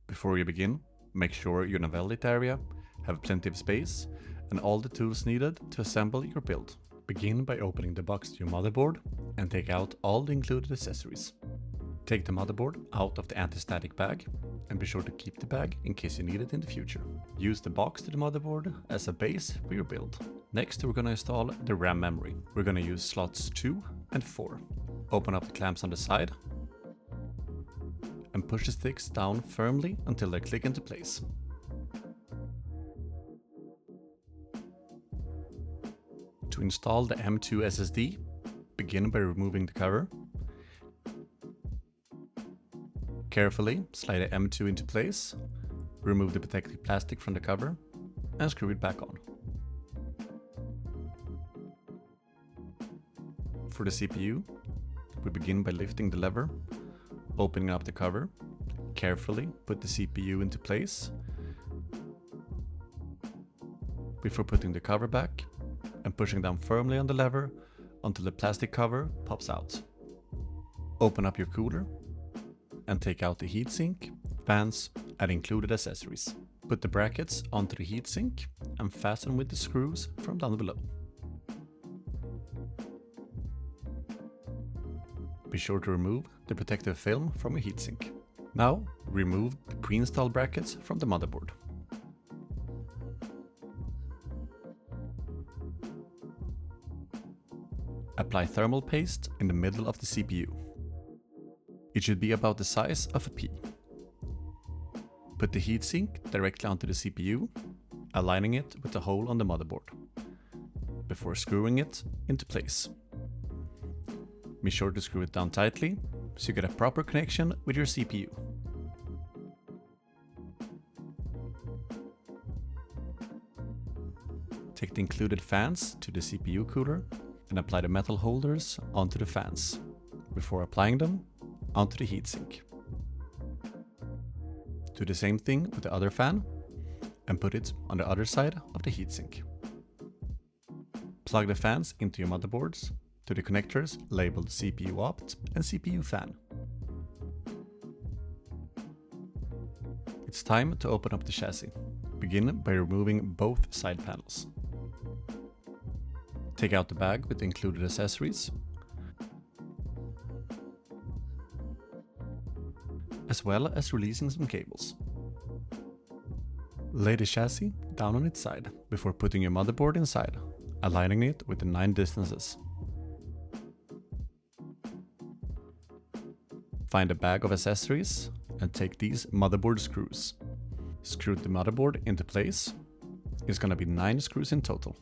Before you begin, make sure you're in a well-lit area, have plenty of space, and all the tools needed to assemble your build. Begin by opening the box to your motherboard and take out all the included accessories. Take the motherboard out of the anti-static bag and be sure to keep the bag in case you need it in the future. Use the box to the motherboard as a base for your build. Next, we're going to install the RAM memory. We're going to use slots 2 and 4. Open up the clamps on the side and push the sticks down firmly until they click into place. To install the M2 SSD, begin by removing the cover. Carefully slide the M2 into place, remove the protective plastic from the cover, and screw it back on. For the CPU, we begin by lifting the lever, opening up the cover, carefully put the CPU into place before putting the cover back and pushing down firmly on the lever until the plastic cover pops out. Open up your cooler and take out the heatsink, fans, and included accessories. Put the brackets onto the heatsink and fasten with the screws from down below. Be sure to remove the protective film from your heatsink. Now, remove the pre-installed brackets from the motherboard. Apply thermal paste in the middle of the CPU. It should be about the size of a pea. Put the heatsink directly onto the CPU, aligning it with the hole on the motherboard, before screwing it into place. Be sure to screw it down tightly, so you get a proper connection with your CPU. Take the included fans to the CPU cooler and apply the metal holders onto the fans, before applying them onto the heatsink. Do the same thing with the other fan and put it on the other side of the heatsink. Plug the fans into your motherboards to the connectors labeled CPU opt and CPU fan. It's time to open up the chassis. Begin by removing both side panels. Take out the bag with the included accessories, as well as releasing some cables. Lay the chassis down on its side before putting your motherboard inside, aligning it with the 9 distances. Find a bag of accessories and take these motherboard screws. Screw the motherboard into place. It's going to be 9 screws in total.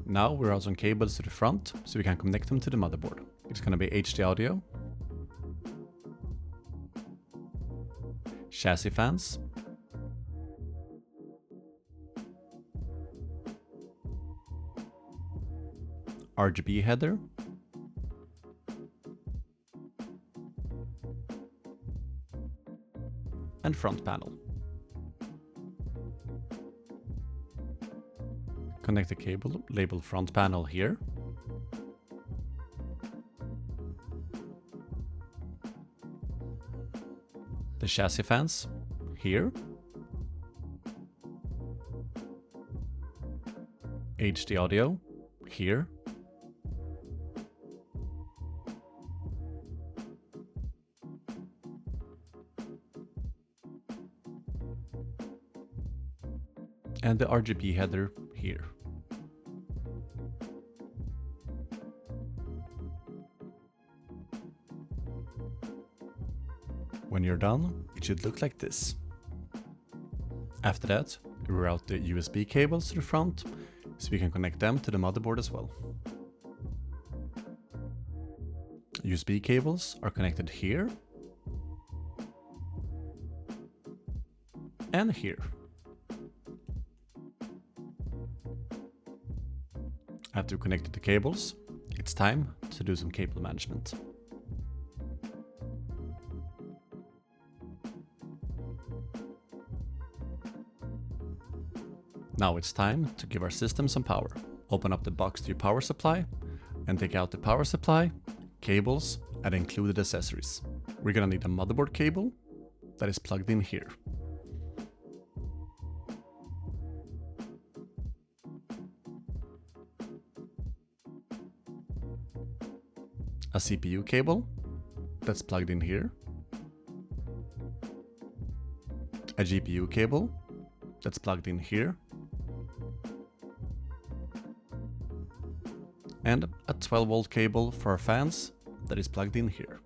Now we're out some cables to the front so we can connect them to the motherboard. It's going to be HD audio, chassis fans, RGB header, and front panel. Connect the cable labeled front panel here. The chassis fans here. HD audio here. And the RGB header here. When you're done, it should look like this. After that, route the USB cables to the front so we can connect them to the motherboard as well. USB cables are connected here and here. After you've connected the cables, it's time to do some cable management. Now it's time to give our system some power. Open up the box to your power supply and take out the power supply cables, and included accessories. We're gonna need a motherboard cable that is plugged in here. A CPU cable that's plugged in here. A GPU cable that's plugged in here. And a 12-volt cable for our fans that is plugged in here.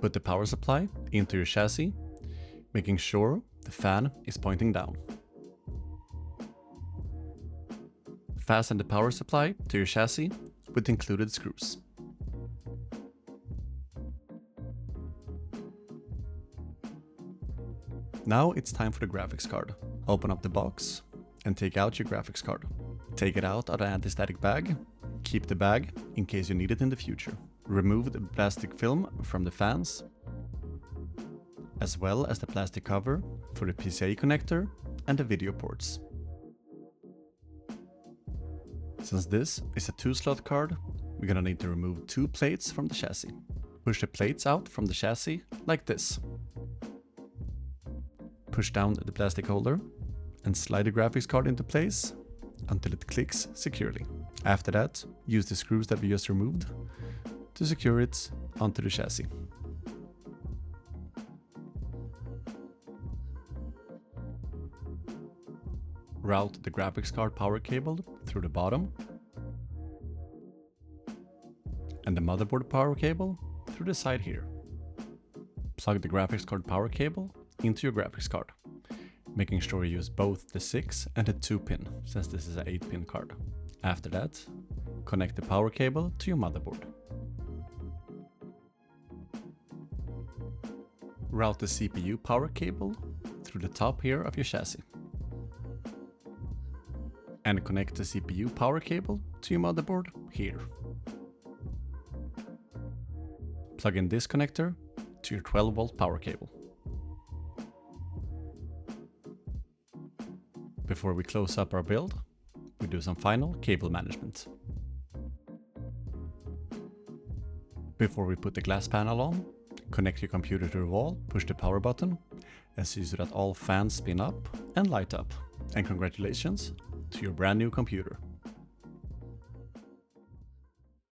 Put the power supply into your chassis, making sure the fan is pointing down. Fasten the power supply to your chassis with included screws. Now it's time for the graphics card. Open up the box and take out your graphics card. Take it out of the anti-static bag. Keep the bag in case you need it in the future. Remove the plastic film from the fans, as well as the plastic cover for the PCIe connector and the video ports. Since this is a 2-slot card, we're gonna need to remove 2 plates from the chassis. Push the plates out from the chassis like this. Push down the plastic holder and slide the graphics card into place until it clicks securely. After that, use the screws that we just removed to secure it onto the chassis. Route the graphics card power cable through the bottom and the motherboard power cable through the side here. Plug the graphics card power cable into your graphics card, making sure you use both the 6 and the 2 pin, since this is an 8-pin card. After that, connect the power cable to your motherboard. Route the CPU power cable through the top here of your chassis. And connect the CPU power cable to your motherboard here. Plug in this connector to your 12-volt power cable. Before we close up our build, we do some final cable management. Before we put the glass panel on, connect your computer to the wall, push the power button, and see so that all fans spin up and light up. And congratulations to your brand new computer.